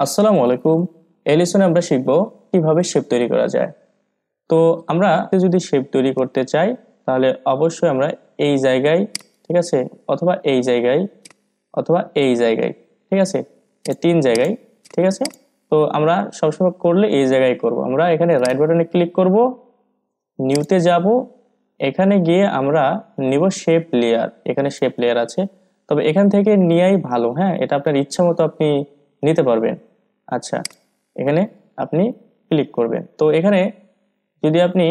আসসালামু আলাইকুম। এই লেসনে আমরা শিখব কিভাবে শেপ তৈরি করা যায়। তো আমরা যদি শেপ তৈরি করতে চাই তাহলে অবশ্যই আমরা এই জায়গায়, ঠিক আছে, অথবা এই জায়গায়, অথবা এই জায়গায়, ঠিক আছে, এই তিন জায়গায়, ঠিক আছে। তো আমরা সবসময় করলে এই জায়গায় করব। আমরা এখানে রাইট বাটনে ক্লিক করব, নিউতে যাব, এখানে গিয়ে আমরা নিব শেপ লেয়ার। এখানে শেপ লেয়ার আছে, তবে এখান থেকে নেওয়াই ভালো। হ্যাঁ, এটা আপনার ইচ্ছা মতো আপনি নিতে পারবেন। আচ্ছা, এখানে আপনি ক্লিক করবেন। তো এখানে যদি আপনি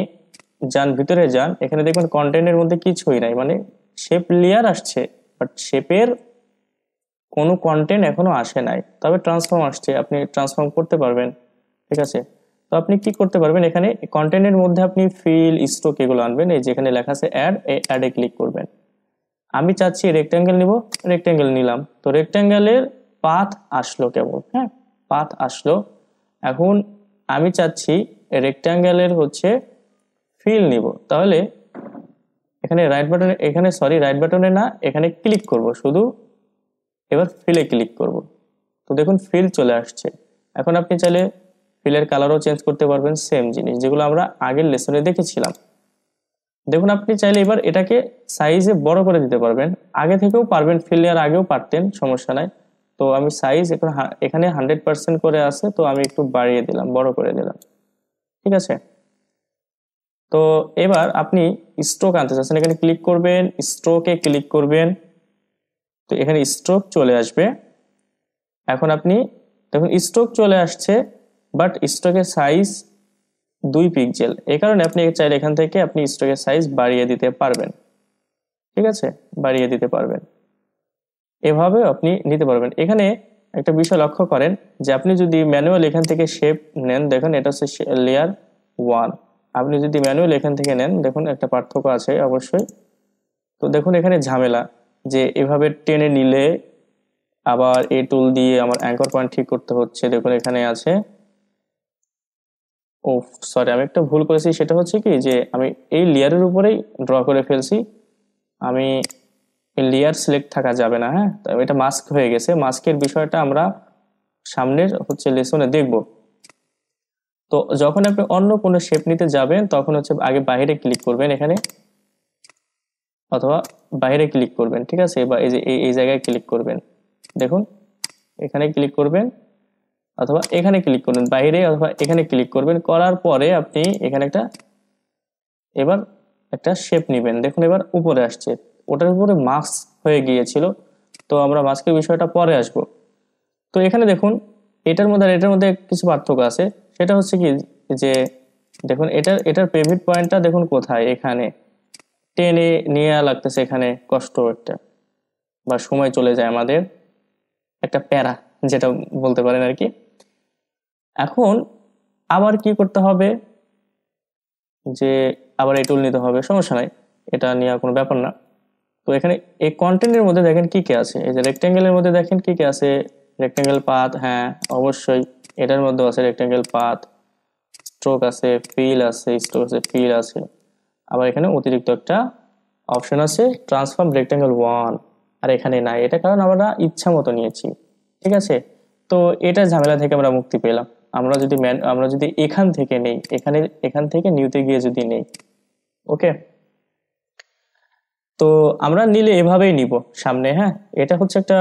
যান, ভিতরে যান, এখানে দেখবেন কন্টেন্টের মধ্যে কিছুই নাই, মানে শেপ লেয়ার আসছে বাট শেপের কোনো কন্টেন্ট এখনো আসে নাই, তবে ট্রান্সফর্ম আসছে, আপনি ট্রান্সফর্ম করতে পারবেন। ঠিক আছে, তো আপনি কি করতে পারবেন, এখানে কন্টেন্টের মধ্যে আপনি ফিল, স্ট্রোক এগুলো আনবেন। এই যেখানে লেখা আছে অ্যাড, এই অ্যাডে ক্লিক করবেন। আমি চাচ্ছি রেক্ট্যাঙ্গেল নিব, রেক্ট্যাঙ্গেল নিলাম। তো রেক্ট্যাঙ্গেলের পাথ আসলো কেবল, হ্যাঁ, পাথ আসলো। এখন আমি চাচ্ছি রেক্ট্যাঙ্গেলের হচ্ছে ফিল নিব, তাহলে এখানে রাইট বাটনে, এখানে সরি রাইট বাটনে না, এখানে ক্লিক করব শুধু। এবার ফিলে ক্লিক করব। তো দেখুন ফিল চলে আসছে। এখন আপনি চাইলে ফিলের কালারও চেঞ্জ করতে পারবেন, সেম জিনিস যেগুলো আমরা আগের লেসনে দেখেছিলাম। দেখুন আপনি চাইলে এবার এটাকে সাইজে বড় করে দিতে পারবেন, আগে থেকেও পারবেন, ফিল নেওয়ার আগেও পারতেন, সমস্যা নাই। তো আমি সাইজ এখন এখানে 100% করে আছে, তো আমি একটু বাড়িয়ে দিলাম, বড় করে দিলাম। ঠিক আছে, তো এবার আপনি স্ট্রোক আনতে চাচ্ছেন, এখানে ক্লিক করবেন, স্ট্রোকে ক্লিক করবেন। তো এখানে স্ট্রোক চলে আসবে। এখন আপনি দেখুন স্ট্রোক চলে আসছে, বাট স্ট্রোকের সাইজ 2 পিক্সেল। এই কারণে আপনি চাইলে এখান থেকে আপনি স্ট্রোকের সাইজ বাড়িয়ে দিতে পারবেন। ঠিক আছে, বাড়িয়ে দিতে পারবেন, এভাবে আপনি নিতে পারবেন। এখানে একটা বিষয় লক্ষ্য করেন যে আপনি যদি ম্যানুয়াল এখান থেকে শেপ নেন, দেখুন এটা হচ্ছে লেয়ার 1। আপনি যদি ম্যানুয়াল এখান থেকে নেন, দেখুন একটা পার্থক্য আছে অবশ্যই। তো দেখুন এখানে ঝামেলা, যে এভাবে টেনে নিলে আবার এই টুল দিয়ে আমার অ্যাঙ্কর পয়েন্ট ঠিক করতে হচ্ছে। দেখুন এখানে আছে, ও সরি, আমি একটা ভুল করেছি। সেটা হচ্ছে কি, যে আমি এই লেয়ারের উপরেই ড্র করে ফেলছি। আমি লেয়ার সিলেক্ট থাকা যাবে না, হ্যাঁ, তো এটা মাস্ক হয়ে গেছে। মাস্কের বিষয়টা আমরা সামনের হচ্ছে লেসনে দেখব। তো যখন আপনি অন্য কোনো শেপ নিতে যাবেন, তখন হচ্ছে আগে বাইরে ক্লিক করবেন এখানে, অথবা বাইরে ক্লিক করবেন, ঠিক আছে, বা এই যে এই জায়গায় ক্লিক করবেন। দেখুন এখানে ক্লিক করবেন, অথবা এখানে ক্লিক করবেন বাইরে, অথবা এখানে ক্লিক করবেন। করার পরে আপনি এখানে এবার একটা শেপ নেবেন। দেখুন এবার উপরে আসছে, ওটার উপরে মাস্ক হয়ে গিয়েছিল। তো আমরা মাস্কের বিষয়টা পরে আসব। তো এখানে দেখুন এটার মধ্যে আর এটার মধ্যে কিছু পার্থক্য আছে। সেটা হচ্ছে কি, যে দেখুন এটার পেভিট পয়েন্টটা দেখুন কোথায়, এখানে টেনে নিয়ে লাগতেছে, এখানে কষ্ট একটা, বা সময় চলে যায় আমাদের, একটা প্যারা যেটা বলতে পারেন আর কি। এখন আবার কি করতে হবে, যে আবার এই টুল নিতে হবে, সমস্যা নাই, এটা নেওয়ার কোনো ব্যাপার না। তো এখানে এই কন্টেন্টের মধ্যে দেখেন কি কি আছে, এই যে রেক্টেঙ্গেলের মধ্যে দেখেন কি কি আছে, রেক্টেঙ্গেল পাথ, হ্যাঁ অবশ্যই এটার মধ্যে আছে রেক্টেঙ্গেল পাথ, স্ট্রোক আছে, ফিল আছে, স্ট্রোক আছে, ফিল আছে। আবার এখানে অতিরিক্ত একটা অপশন আছে ট্রান্সফর্ম রেক্টেঙ্গেল 1, আর এখানে নাই, এটা কারণ আমরা ইচ্ছা মতো নিয়েছি। ঠিক আছে, তো এটা ঝামেলা থেকে আমরা মুক্তি পেলাম। আমরা যদি এখান থেকে নেই, এখান থেকে নিউতে গিয়ে যদি নেই, ওকে। তো আমরা নিলে এভাবেই নিব সামনে, হ্যাঁ, এটা হচ্ছে একটা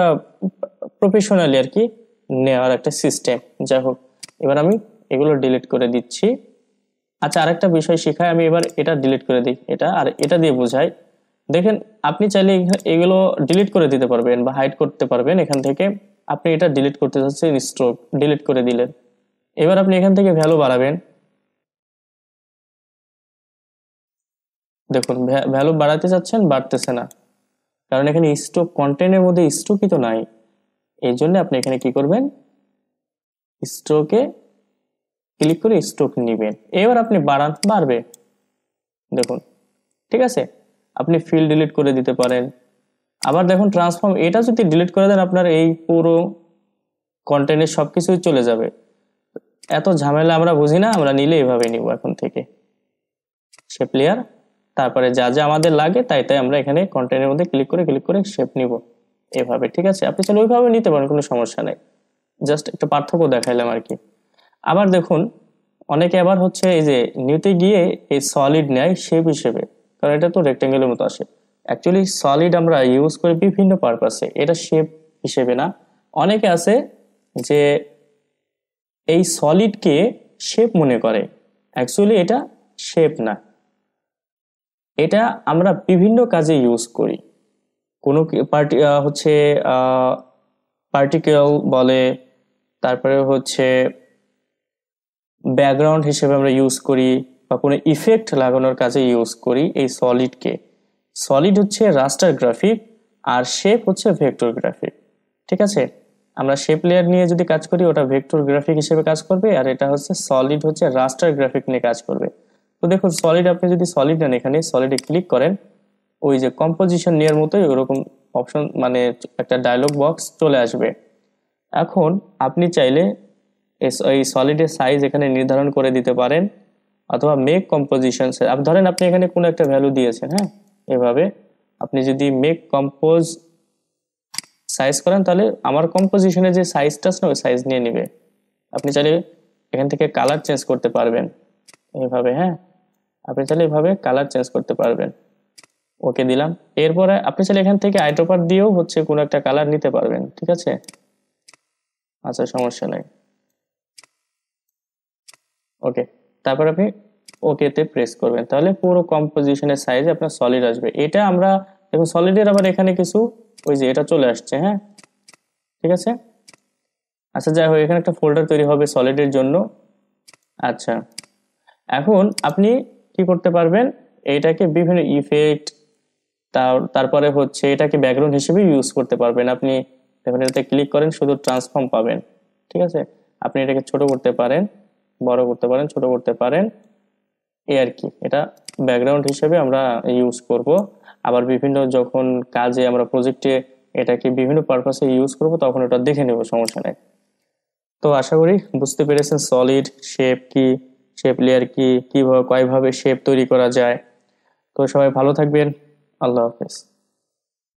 প্রফেশনালি আর কি নেওয়ার একটা সিস্টেম। যাই হোক, এবার আমি এগুলো ডিলিট করে দিচ্ছি। আচ্ছা, আরেকটা বিষয় শিখাই আমি, এবার এটা ডিলিট করে দিই, এটা আর এটা দিয়ে বোঝাই। দেখেন আপনি চাইলে এগুলো ডিলিট করে দিতে পারবেন বা হাইড করতে পারবেন এখান থেকে। আপনি এটা ডিলিট করতে চাচ্ছেন, স্ট্রোক ডিলিট করে দিলেন। এবার আপনি এখান থেকে ভ্যালু বাড়াবেন। দেখুন ভ্যালু বাড়াতে চাচ্ছেন, বাড়তেছে না, কারণ এখানে স্ট্রোক, কন্টেন্টের মধ্যে স্ট্রোকই তো নাই। এই জন্য আপনি এখানে কি করবেন, স্ট্রোকে ক্লিক করে স্ট্রোক নিবেন। এবার আপনি বাড়ান, বাড়বে, দেখুন। ঠিক আছে, আপনি ফিল ডিলিট করে দিতে পারেন। আবার দেখুন ট্রান্সফর্ম, এটা যদি ডিলিট করে দেন, আপনার এই পুরো কন্টেন্টের সবকিছুই চলে যাবে। এত ঝামেলা আমরা বুঝি না, আমরা নিলে এভাবে নিব এখন থেকে শেপ লেয়ার। তারপরে যা যা আমাদের লাগে তাই তাই আমরা এখানে কন্টেন্টের মধ্যে ক্লিক করে শেপ নিব এভাবে। ঠিক আছে, আপনি চাইলে ওইভাবে নিতে পারেন, কোনো সমস্যা নাই। জাস্ট একটা পার্থক্য দেখাইলাম আর কি। আবার দেখুন অনেকে আবার হচ্ছে এই যে নিতে গিয়ে এই সলিড নেয় শেপ হিসেবে, কারণ এটা তো রেক্টেঙ্গেলের মতো আসে। অ্যাকচুয়ালি সলিড আমরা ইউজ করি বিভিন্ন পারপাসে, এটা শেপ হিসেবে না। অনেকে আছে যে এই সলিডকে শেপ মনে করে, অ্যাকচুয়ালি এটা শেপ না, এটা আমরা বিভিন্ন কাজে ইউজ করি। কোনো পার্টি হচ্ছে পার্টিকেল বলে, তারপরে হচ্ছে ব্যাকগ্রাউন্ড হিসেবে আমরা ইউজ করি, বা কোনো ইফেক্ট লাগানোর কাজে ইউজ করি এই সলিডকে। সলিড হচ্ছে রাস্টার গ্রাফিক, আর শেপ হচ্ছে ভেক্টর গ্রাফিক। ঠিক আছে, আমরা শেপ লেয়ার নিয়ে যদি কাজ করি ওটা ভেক্টর গ্রাফিক হিসেবে কাজ করবে, আর এটা হচ্ছে সলিড হচ্ছে রাস্টার গ্রাফিক নিয়ে কাজ করবে। তো দেখুন সলিড, আপনি যদি সলিড নেন, এখানে সলিডে ক্লিক করেন, ওই যে কম্পোজিশন নেওয়ার মতোই ওরকম অপশন, মানে একটা ডায়লগ বক্স চলে আসবে। এখন আপনি চাইলে এই সলিডের সাইজ এখানে নির্ধারণ করে দিতে পারেন, অথবা মেক কম্পোজিশন, ধরেন আপনি এখানে কোনো একটা ভ্যালু দিয়েছেন, হ্যাঁ, এভাবে আপনি যদি মেক কম্পোজ সাইজ করেন, তাহলে আমার কম্পোজিশনের যে সাইজটা আছে না ওই সাইজ নিয়ে নিবে। আপনি চাইলে এখান থেকে কালার চেঞ্জ করতে পারবেন এইভাবে, হ্যাঁ, আপনি চাইলে এইভাবে কালার চেঞ্জ করতে পারবেন। ওকে দিলাম। এরপরে আপনি চাইলে এখান থেকে আইটোপার দিয়েও হচ্ছে কোনো একটা কালার নিতে পারবেন। ঠিক আছে, আচ্ছা সমস্যা নাই। ওকে, তারপর আপনি ওকেতে প্রেস করবেন, তাহলে পুরো কম্পোজিশনের সাইজে আপনার সলিড আসবে। এটা আমরা দেখুন সলিডের আবার এখানে কিছু ওই যে এটা চলে আসছে, হ্যাঁ, ঠিক আছে। আচ্ছা যাই হোক, এখানে একটা ফোল্ডার তৈরি হবে সলিডের জন্য। আচ্ছা, এখন আপনি কি করতে পারবেন, এইটাকে বিভিন্ন ইফেক্ট, তারপরে হচ্ছে এটাকে ব্যাকগ্রাউন্ড হিসেবে ইউজ করতে পারবেন। আপনি দেখুন এটাতে ক্লিক করেন, শুধু ট্রান্সফর্ম পাবেন। ঠিক আছে, আপনি এটাকে ছোট করতে পারেন, বড় করতে পারেন, ছোট করতে পারেন, এই আর কি। এটা ব্যাকগ্রাউন্ড হিসেবে আমরা ইউজ করব। আবার বিভিন্ন যখন কাজে আমরা প্রজেক্টে এটাকে বিভিন্ন পারপাসে ইউজ করব, তখন ওটা দেখে নেব, সমস্যা নেই। তো আশা করি বুঝতে পেরেছেন সলিড শেপ কি, শেপ লেয়ার কি, কিভাবে কয়ভাবে শেপ তৈরি করা যায়। তো সবাই ভালো থাকবেন, আল্লাহ হাফেজ।